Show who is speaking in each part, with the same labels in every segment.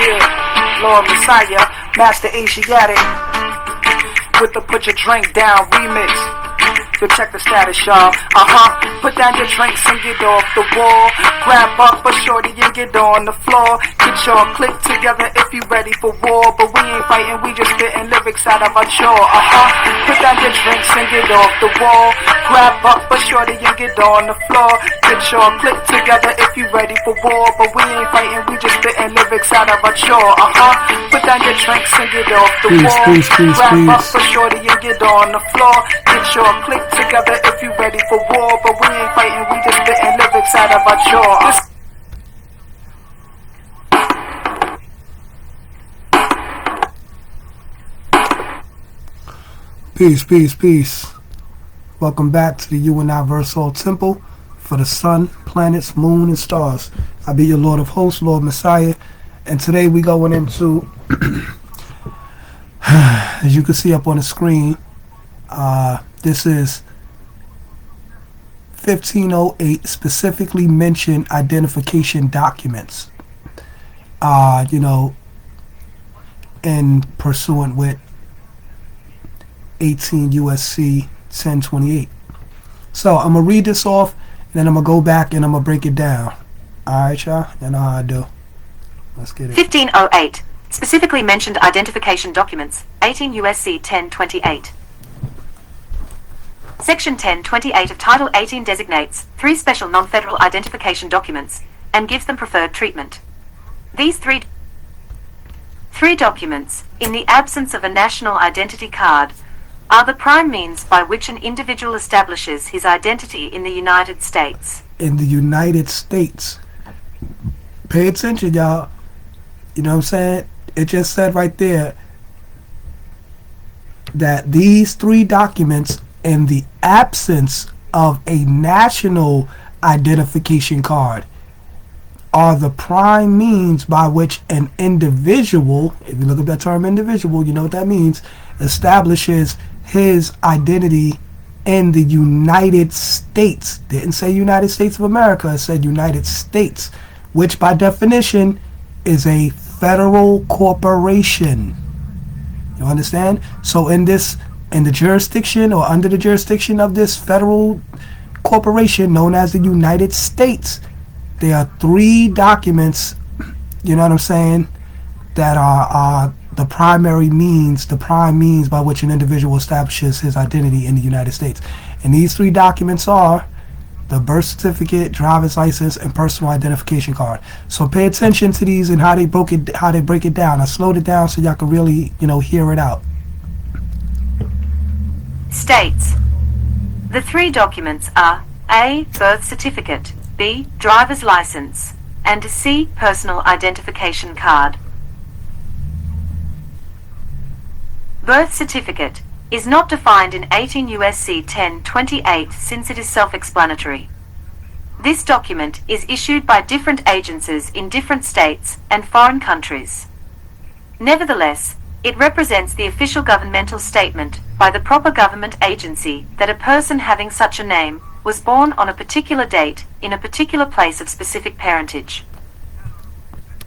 Speaker 1: Yeah, Lord Messiah, Master Asiatic, with the Put Your Drink Down remix. So check the status, y'all. Put down your drinks and get off the wall. Grab up a shorty and get on the floor. Get your click together if you ready for war. But we ain't fighting, we just spitting lyrics out of our jaw. Put down your drinks and get off the wall. Grab up a shorty and get on the floor. Get your click together if you ready for war. But we ain't fighting, we just spitting lyrics out of our jaw. Put down your drinks and get off the wall. Grab up a shorty and get on the floor. Get your click together if you ready for war. But we ain't fighting, we just spitting lyrics out of our jaw.
Speaker 2: Peace, peace, peace. Welcome back to the You and I Versal Temple for the sun, planets, moon, and stars. I be your Lord of Hosts, Lord Messiah, and today we going into, as you can see up on the screen, this is 1508 specifically mentioned identification documents. In pursuant with 18 USC 1028. So I'm gonna read this off, and then I'm gonna go back and I'm gonna break it down. Alright, y'all? You know how I do. Let's get it.
Speaker 3: 1508. Specifically mentioned identification documents. 18 USC 1028. Section 1028 of Title 18 designates 3 special non-federal identification documents and gives them preferred treatment. These three documents, in the absence of a national identity card, are the prime means by which an individual establishes his identity in the United States.
Speaker 2: In the United States. Pay attention, y'all. You know what I'm saying? It just said right there that these 3 documents, in the absence of a national identification card, are the prime means by which an individual, if you look at that term individual, you know what that means, establishes his identity in the United States. Didn't say United States of America, it said United States, which by definition is a federal corporation. You understand? So in the jurisdiction, or under the jurisdiction of this federal corporation known as the United States, there are 3 documents, you know what I'm saying, that are the prime means by which an individual establishes his identity in the United States. And these 3 documents are the birth certificate, driver's license, and personal identification card. So pay attention to these and how they break it down. I slowed it down so y'all can really, hear it out.
Speaker 3: States. The 3 documents are A. Birth certificate, B. Driver's license, and C. Personal identification card. Birth certificate is not defined in 18 USC 1028 since it is self-explanatory. This document is issued by different agencies in different states and foreign countries. Nevertheless, it represents the official governmental statement by the proper government agency that a person having such a name was born on a particular date in a particular place of specific parentage.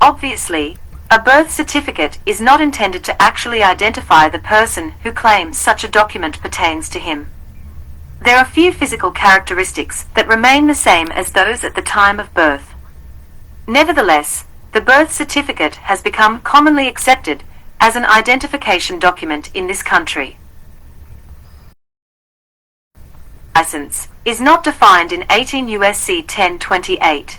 Speaker 3: Obviously, a birth certificate is not intended to actually identify the person who claims such a document pertains to him. There are few physical characteristics that remain the same as those at the time of birth. Nevertheless, the birth certificate has become commonly accepted as an identification document in this country. License is not defined in 18 USC 1028.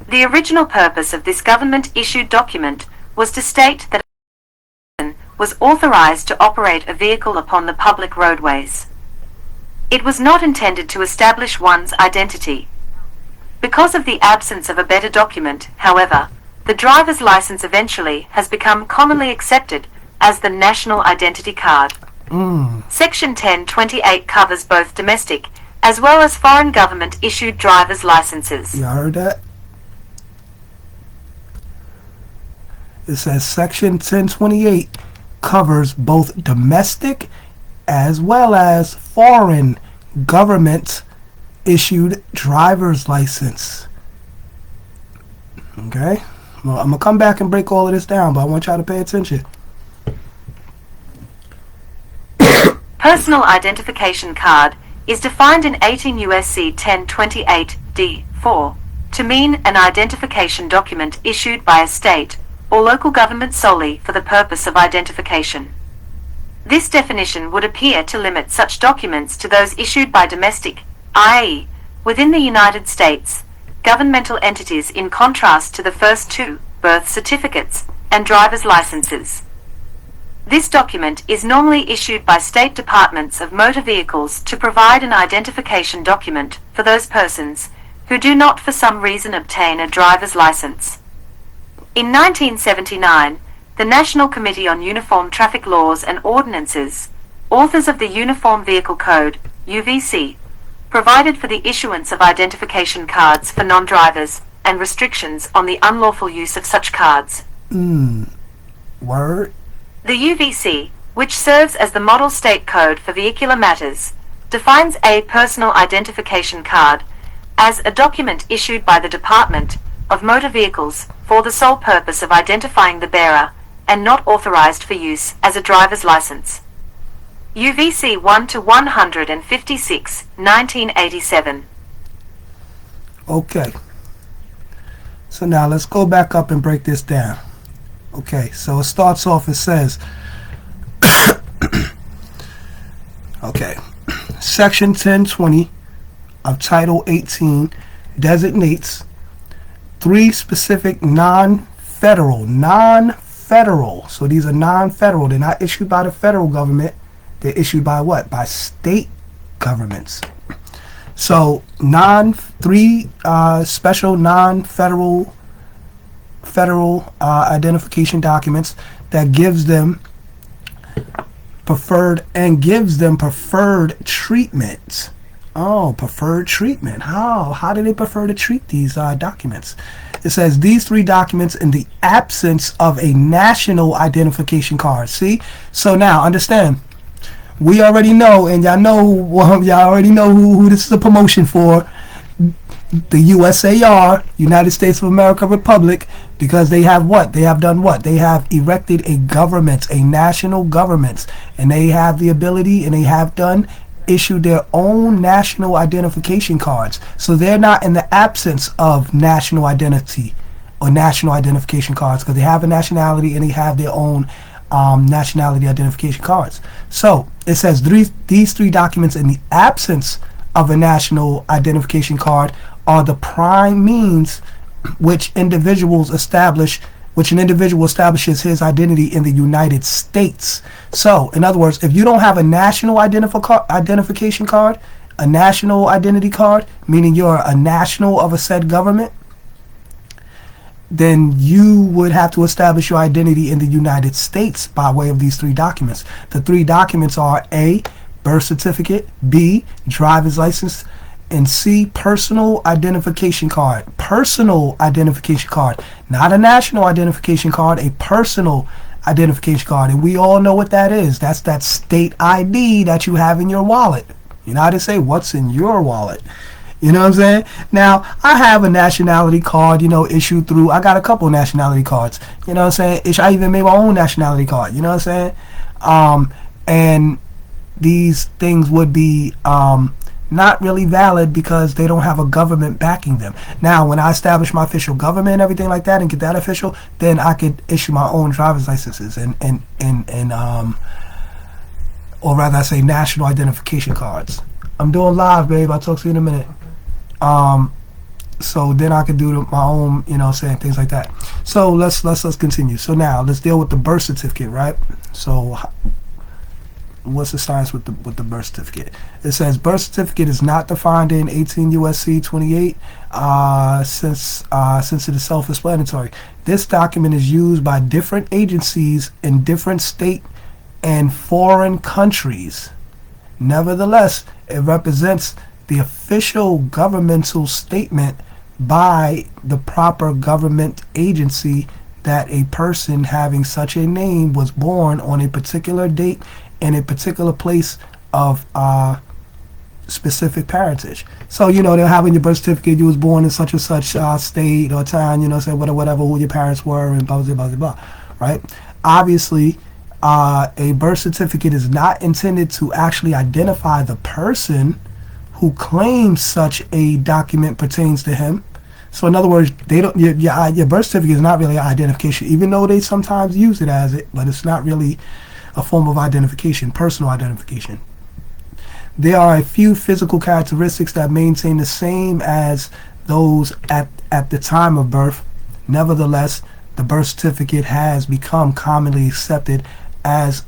Speaker 3: The original purpose of this government-issued document was to state that a person was authorized to operate a vehicle upon the public roadways. It was not intended to establish one's identity. Because of the absence of a better document, however, the driver's license eventually has become commonly accepted as the national identity card. Section 1028 covers both domestic as well as foreign government-issued driver's licenses.
Speaker 2: You heard that? It says Section 1028 covers both domestic as well as foreign government-issued driver's license. Okay? Well, I'm gonna come back and break all of this down, but I want y'all to pay attention.
Speaker 3: Personal identification card is defined in 18 U.S.C. 1028 D4 to mean an identification document issued by a state or local government solely for the purpose of identification. This definition would appear to limit such documents to those issued by domestic, i.e., within the United States, governmental entities, in contrast to the first two, birth certificates and driver's licenses. This document is normally issued by state departments of motor vehicles to provide an identification document for those persons who do not for some reason obtain a driver's license. In 1979, the National Committee on Uniform Traffic Laws and Ordinances, authors of the Uniform Vehicle Code, UVC, provided for the issuance of identification cards for non-drivers and restrictions on the unlawful use of such cards.
Speaker 2: Word.
Speaker 3: The UVC, which serves as the model state code for vehicular matters, defines a personal identification card as a document issued by the Department of Motor Vehicles for the sole purpose of identifying the bearer and not authorized for use as a driver's license. UVC 1 to 156, 1987.
Speaker 2: Okay. So now let's go back up and break this down. Okay, so it starts off, it says, okay, Section 1020 of Title 18 designates three specific non-federal, so these are non-federal, they're not issued by the federal government, they're issued by what? By state governments. So three special non-federal identification documents that gives them preferred treatment. Oh, preferred treatment. How do they prefer to treat these documents? It says these three documents in the absence of a national identification card. See? So now understand, we already know, and y'all already know who this is a promotion for. The USAR, United States of America Republic, because they have what? They have done what? They have erected a government, a national government, and they have the ability, and they have done, issued their own national identification cards. So they're not in the absence of national identity or national identification cards, because they have a nationality and they have their own nationality identification cards. So it says these three documents in the absence of a national identification card are the prime means which an individual establishes his identity in the United States. So, in other words, if you don't have a national identification card, a national identity card, meaning you're a national of a said government, then you would have to establish your identity in the United States by way of these three documents. The three documents are A, birth certificate, B, driver's license, and C, personal identification card. Personal identification card, not a national identification card, a personal identification card. And we all know what that is. That's that state ID that you have in your wallet. You know how to say what's in your wallet. You know what I'm saying? Now, I have a nationality card, issued through, I got a couple nationality cards. You know what I'm saying? I even made my own nationality card. You know what I'm saying? And these things would be not really valid because they don't have a government backing them. Now, when I establish my official government and everything like that and get that official, then I could issue my own driver's licenses and or rather I say national identification cards. I'm doing live, babe. I'll talk to you in a minute. So then I could do my own, saying things like that. So let's continue. So now let's deal with the birth certificate, right? So what's the science with the birth certificate? It says birth certificate is not defined in 18 U.S.C. 28 since it is self-explanatory. This document is used by different agencies in different state and foreign countries. Nevertheless, it represents the official governmental statement by the proper government agency that a person having such a name was born on a particular date in a particular place of specific parentage. So, they'll have in your birth certificate you was born in such and such state or town, say whatever who your parents were and blah, blah, blah, blah, blah, right? Obviously, a birth certificate is not intended to actually identify the person who claims such a document pertains to him. So in other words, they don't your birth certificate is not really an identification, even though they sometimes use it as it, but it's not really a form of identification, personal identification. There are a few physical characteristics that maintain the same as those at the time of birth. Nevertheless, the birth certificate has become commonly accepted as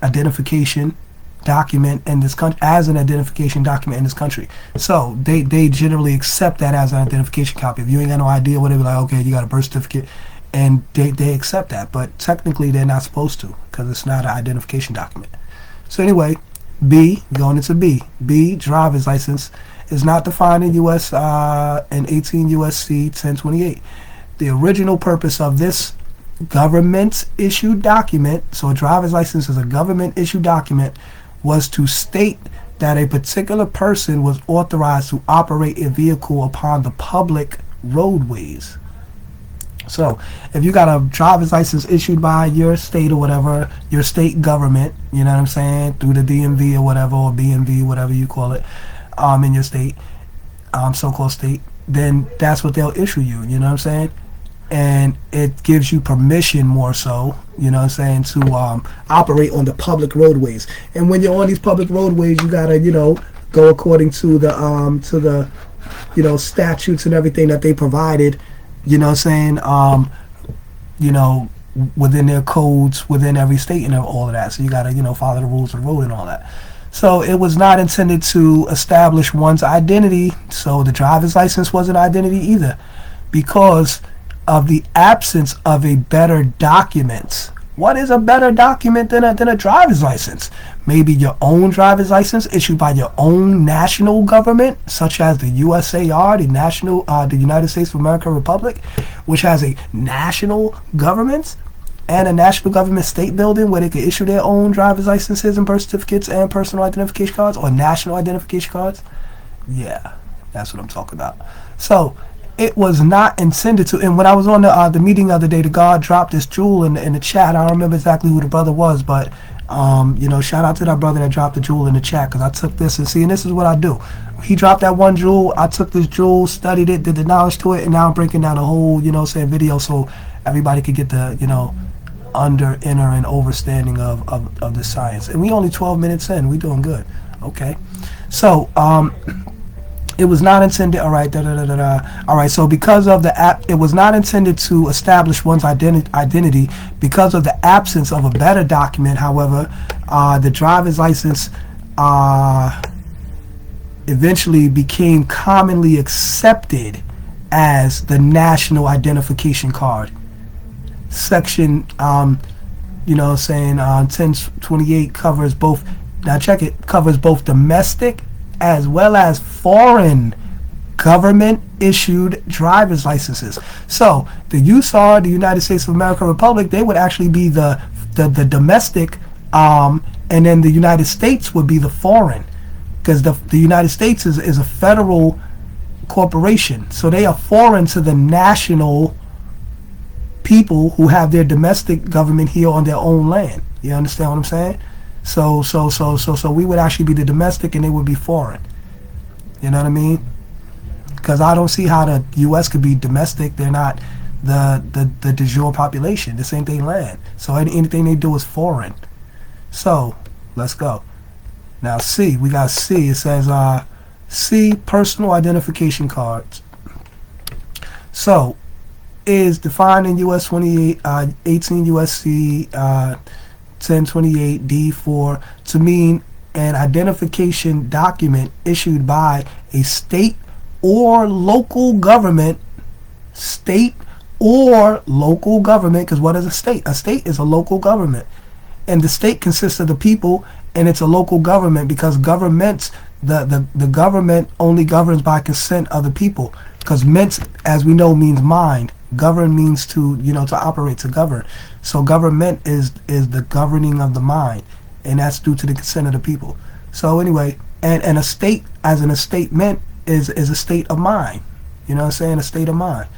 Speaker 2: identification document in this country, as an identification document in this country. So they generally accept that as an identification copy. If you ain't got no idea what, they be like, okay, you got a birth certificate, and they accept that. But technically, they're not supposed to, because it's not an identification document. So anyway, B, going into B. B, driver's license, is not defined in U.S. In 18 U.S.C. 1028. The original purpose of this government-issued document, so a driver's license is a government-issued document, was to state that a particular person was authorized to operate a vehicle upon the public roadways. So if you got a driver's license issued by your state or whatever, your state government, you know what I'm saying, through the DMV or whatever, or BMV, whatever you call it, in your state, so-called state, then that's what they'll issue you, you know what I'm saying? And it gives you permission, more so, you know what I'm saying, to operate on the public roadways. And when you're on these public roadways, you gotta, go according to the statutes and everything that they provided, you know what I'm saying, within their codes, within every state and all of that. So you gotta, follow the rules of the road and all that. So it was not intended to establish one's identity. So the driver's license wasn't identity either, because of the absence of a better document. What is a better document than a driver's license? Maybe your own driver's license issued by your own national government, such as the USAR, the United States of America Republic, which has a national government and a national government state building where they can issue their own driver's licenses and birth certificates and personal identification cards, or national identification cards. Yeah, that's what I'm talking about. So it was not intended to. And when I was on the meeting the other day, the God dropped this jewel in the chat. I don't remember exactly who the brother was, but shout out to that brother that dropped the jewel in the chat, because I took this and this is what I do. He dropped that one jewel. I took this jewel, studied it, did the knowledge to it, and now I'm breaking down a whole video so everybody could get the inner and overstanding of the science. And we only 12 minutes in. We doing good. Okay, so it was not intended. All right, All right. So because of it was not intended to establish one's identity. Because of the absence of a better document, however, the driver's license eventually became commonly accepted as the national identification card. Section, 1028 covers both. Now check it. Covers both domestic as well as foreign government-issued driver's licenses. So the USAR, the United States of America Republic, they would actually be the domestic, and then the United States would be the foreign, because the United States is a federal corporation, so they are foreign to the national people who have their domestic government here on their own land. You understand what I'm saying? So we would actually be the domestic and they would be foreign. You know what I mean? Because I don't see how the U.S. could be domestic. They're not the de jure population. This ain't their land. So anything they do is foreign. So let's go. Now C, we got C. It says C, personal identification cards. So is defined in U.S. 18 U.S.C. 1028 D4 to mean an identification document issued by a state or local government. State or local government, because what is a state? A state is a local government, and the state consists of the people, and it's a local government because governments, the government only governs by consent of the people, because ment, as we know, means mind. Govern means to operate, to govern. So government is the governing of the mind, and that's due to the consent of the people. So anyway, And a state, as an estate meant, is a state of mind. You know what I'm saying? A state of mind,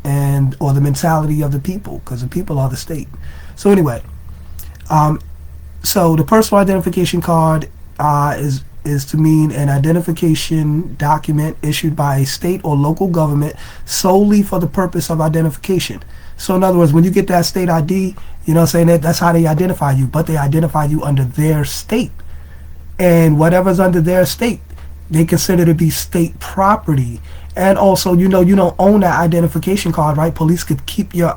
Speaker 2: and or the mentality of the people, because the people are the state. So anyway, so the personal identification card is to mean an identification document issued by a state or local government solely for the purpose of identification. So in other words, when you get that state ID, you know what I'm saying, that's how they identify you, but they identify you under their state. And whatever's under their state, they consider to be state property. And also, you don't own that identification card, right? Police could keep your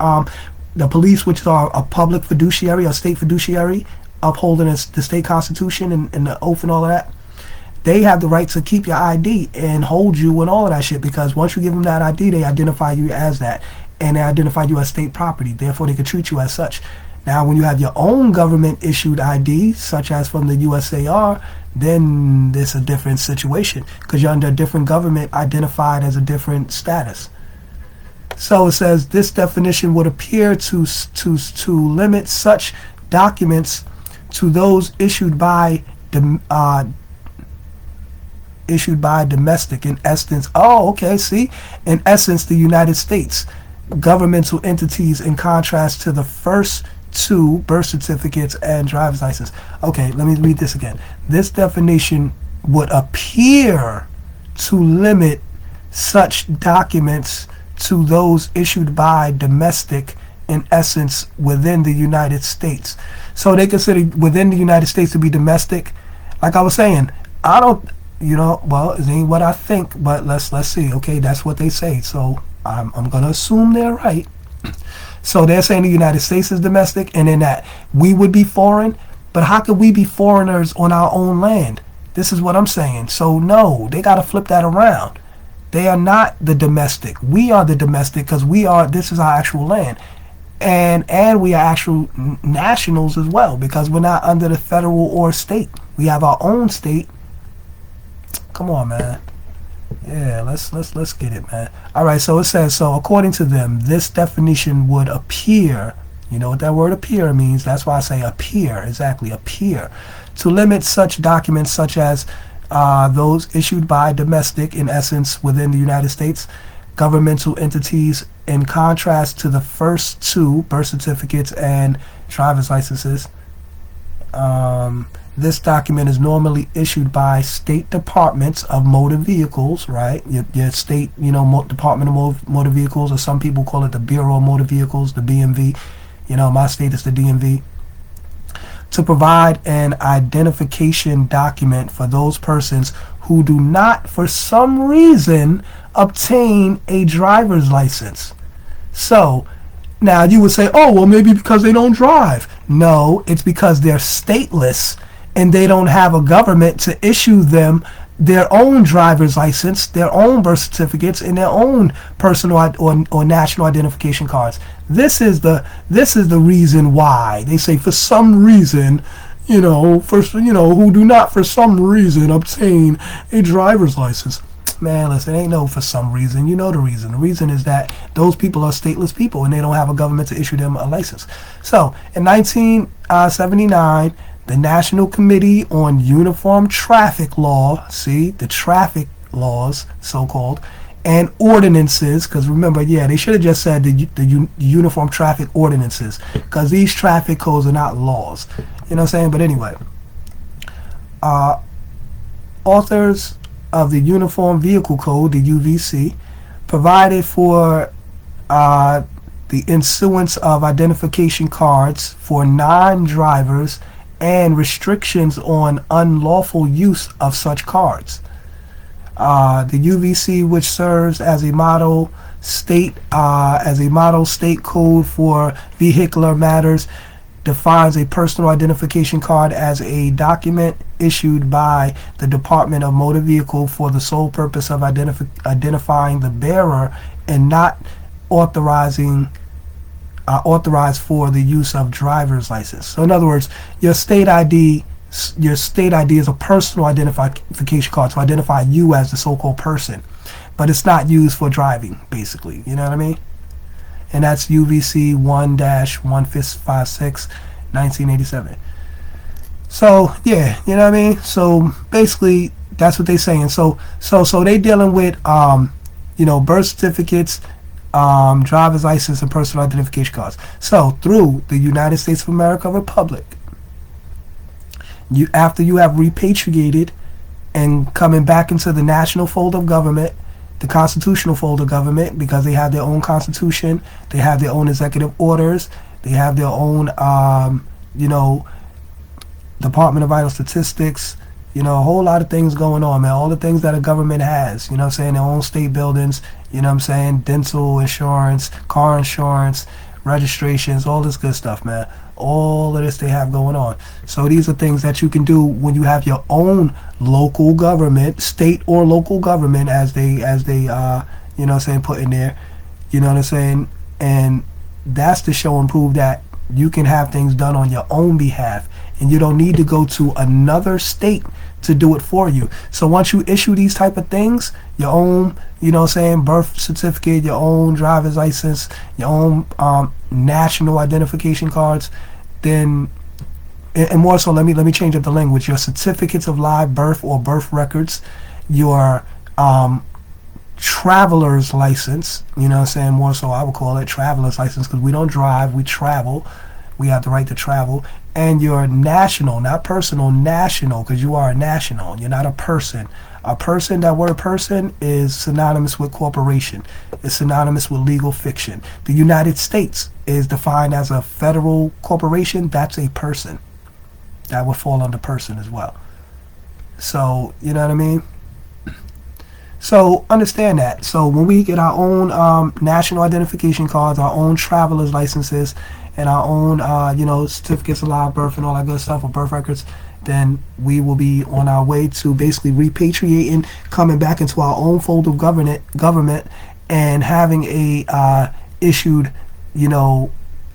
Speaker 2: the police, which are a public fiduciary, a state fiduciary, upholding the state constitution and the oath and all of that. They have the right to keep your ID and hold you and all of that shit, because once you give them that ID, they identify you as that, and they identify you as state property. Therefore, they can treat you as such. Now, when you have your own government-issued ID, such as from the USAR, then it's a different situation, because you're under a different government identified as a different status. So it says this definition would appear to limit such documents to those issued by domestic, in essence. Oh, okay. See, in essence, the United States governmental entities, in contrast to the first two, birth certificates and driver's license. Okay, let me read this again. This definition would appear to limit such documents to those issued by domestic, in essence, within the United States. So they consider within the United States to be domestic. Like I was saying, I don't, well, it ain't what I think, but let's see. Okay, that's what they say. So I'm gonna assume they're right. So they're saying the United States is domestic, and in that we would be foreign. But how could we be foreigners on our own land? This is what I'm saying. So no, they gotta flip that around. They are not the domestic. We are the domestic, because this is our actual land. And we are actual nationals as well, because we're not under the federal or state. We have our own state. Come on, man. Yeah, let's get it, man. All right, so it says, so according to them, this definition would appear, you know what that word appear means? That's why I say appear, exactly, appear, to limit such documents such as those issued by domestic, in essence, within the United States governmental entities, in contrast to the first two, birth certificates and driver's licenses. This document is normally issued by state departments of motor vehicles, right? Your state, Department of Motor Vehicles, or some people call it the Bureau of Motor Vehicles, the BMV. My state is the DMV. To provide an identification document for those persons who do not, for some reason, obtain a driver's license. So, now you would say, oh, well, maybe because they don't drive. No, it's because they're stateless, and they don't have a government to issue them their own driver's license, their own birth certificates, and their own personal or national identification cards. This is the reason why they say, for some reason, who do not for some reason obtain a driver's license. Man, listen, it ain't no for some reason. You know the reason. The reason is that those people are stateless people, and they don't have a government to issue them a license. So, in 1979, the National Committee on Uniform Traffic Law, see, the traffic laws, so-called, and ordinances, because remember, they should have just said the Uniform Traffic Ordinances, because these traffic codes are not laws. You know what I'm saying? But anyway, authors of the Uniform Vehicle Code, the UVC, provided for the issuance of identification cards for non-drivers and restrictions on unlawful use of such cards. The UVC, which serves as a model state code for vehicular matters, defines a personal identification card as a document issued by the Department of Motor Vehicle for the sole purpose of identifying the bearer, and not authorized for the use of driver's license. So in other words, your state ID is a personal identification card to identify you as the so-called person, but it's not used for driving, basically. You know what I mean? And that's UVC 1-1556, 1987. So yeah, you know what I mean? So basically, That's what they saying. So they dealing with birth certificates, driver's license, and personal identification cards. So through the United States of America Republic, after you have repatriated and coming back into the national fold of government, the constitutional fold of government, because they have their own constitution, they have their own executive orders, they have their own Department of Vital Statistics, a whole lot of things going on, man. All the things that a government has, you know what I'm saying, their own state buildings, you know what I'm saying, dental insurance, car insurance, registrations, all this good stuff, man. All of this they have going on. So these are things that you can do when you have your own local government, state or local government, as they you know what I'm saying, put in there, you know what I'm saying. And that's to show and prove that you can have things done on your own behalf, and you don't need to go to another state to do it for you. So once you issue these type of things, your own, you know what I'm saying, birth certificate, your own driver's license, your own national identification cards, then, and more so, let me change up the language, your certificates of live birth or birth records, your traveler's license, you know what I'm saying, more so I would call it traveler's license, because we don't drive, we travel, we have the right to travel. And your national, not personal, national, because you are a national, you're not a person. A person, that word person is synonymous with corporation. It's synonymous with legal fiction. The United States is defined as a federal corporation. That's a person. That would fall under person as well. So, you know what I mean? So understand that. So when we get our own national identification cards, our own traveler's licenses, and our own certificates of live birth and all that good stuff, or birth records, then we will be on our way to basically repatriating, coming back into our own fold of government, and having a issued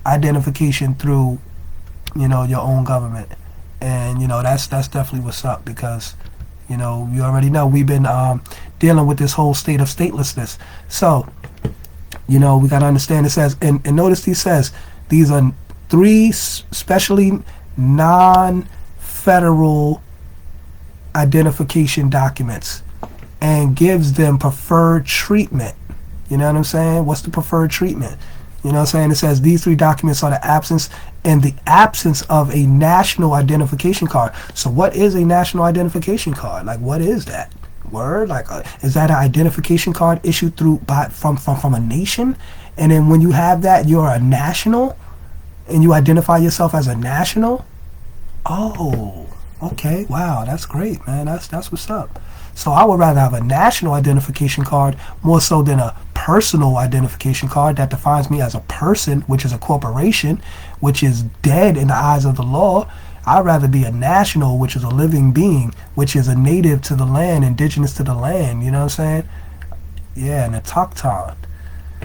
Speaker 2: identification through your own government. And that's definitely what's up, because you already know we've been dealing with this whole state of statelessness. So we got to understand, it says, and notice he says these are 3 specially non-federal identification documents, and gives them preferred treatment. You know what I'm saying? What's the preferred treatment? You know what I'm saying? It says these 3 documents are in the absence of a national identification card. So what is a national identification card? Like, what is that? Word? Like, is that an identification card issued from a nation? And then when you have that, you're a national, and you identify yourself as a national? Oh, okay. Wow, that's great, man. That's what's up. So I would rather have a national identification card more so than a personal identification card that defines me as a person, which is a corporation, which is dead in the eyes of the law. I'd rather be a national, which is a living being, which is a native to the land, indigenous to the land, you know what I'm saying? Yeah, and a Choctaw.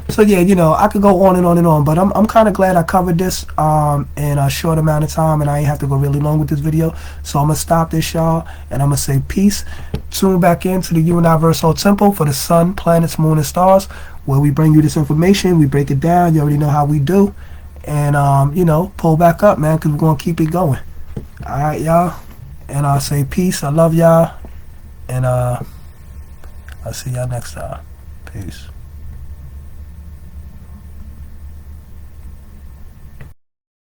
Speaker 2: So yeah, I could go on and on and on, but I'm kind of glad I covered this in a short amount of time, and I ain't have to go really long with this video. So I'm gonna stop this, y'all, and I'm gonna say peace. Tune back into the Universal Temple for the sun, planets, moon, and stars, where we bring you this information, we break it down. You already know how we do, and pull back up, man, because we're gonna keep it going. All right, y'all, and I'll say peace. I love y'all, and I'll see y'all next time. Peace.